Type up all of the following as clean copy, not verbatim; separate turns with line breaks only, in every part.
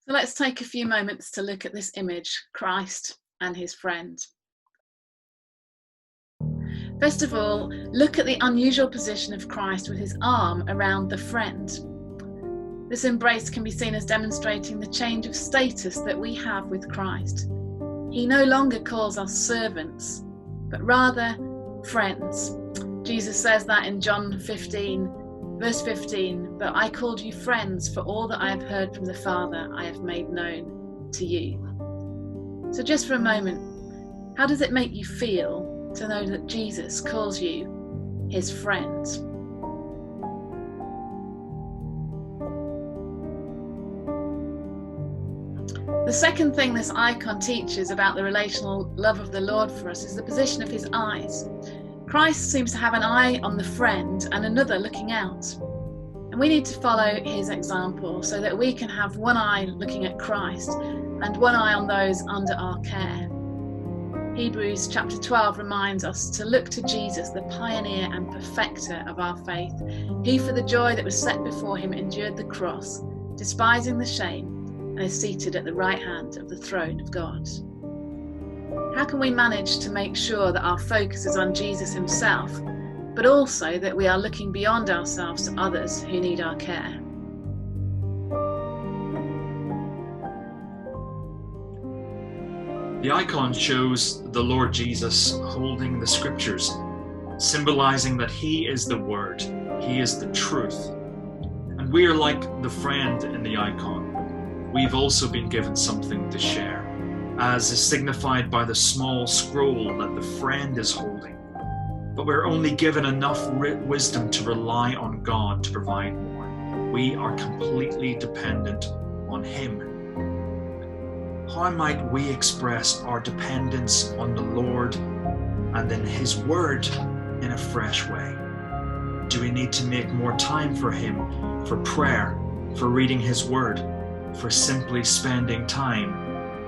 So let's take a few moments to look at this image, Christ and his friend. First of all, look at the unusual position of Christ with his arm around the friend. This embrace can be seen as demonstrating the change of status that we have with Christ. He no longer calls us servants, but rather friends. Jesus says that in John 15, verse 15, "But I called you friends, for all that I have heard from the Father I have made known to you." So just for a moment, how does it make you feel to know that Jesus calls you his friend? The second thing this icon teaches about the relational love of the Lord for us is the position of his eyes. Christ seems to have an eye on the friend and another looking out. And we need to follow his example so that we can have one eye looking at Christ and one eye on those under our care. Hebrews chapter 12 reminds us to look to Jesus, the pioneer and perfecter of our faith. He, for the joy that was set before him, endured the cross, despising the shame, and is seated at the right hand of the throne of God. How can we manage to make sure that our focus is on Jesus himself, but also that we are looking beyond ourselves to others who need our care?
The icon shows the Lord Jesus holding the scriptures, symbolizing that he is the Word, he is the truth. And we are like the friend in the icon. We've also been given something to share, as is signified by the small scroll that the friend is holding. But we're only given enough wisdom to rely on God to provide more. We are completely dependent on him. How might we express our dependence on the Lord and in his word in a fresh way? Do we need to make more time for him, for prayer, for reading his word, for simply spending time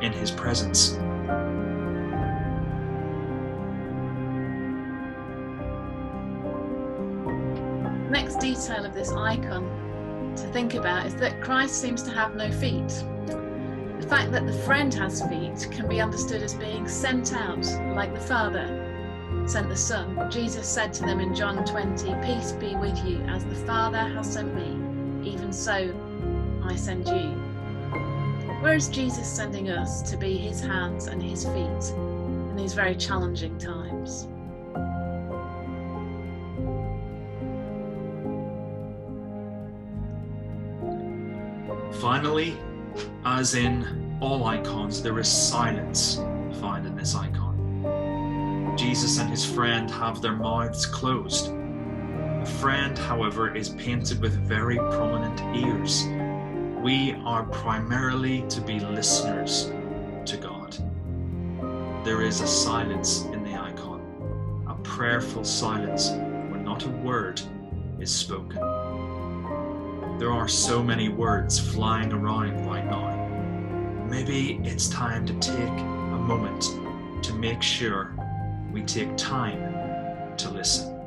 in his presence?
Next detail of this icon to think about is that Christ seems to have no feet. The fact that the friend has feet can be understood as being sent out like the Father sent the Son. Jesus said to them in John 20, "Peace be with you, as the Father has sent me, even so I send you." Where is Jesus sending us to be his hands and his feet in these very challenging times?
Finally, as in all icons, there is silence found in this icon. Jesus and his friend have their mouths closed. The friend, however, is painted with very prominent ears. We are primarily to be listeners to God. There is a silence in the icon, a prayerful silence where not a word is spoken. There are so many words flying around right now. Maybe it's time to take a moment to make sure we take time to listen.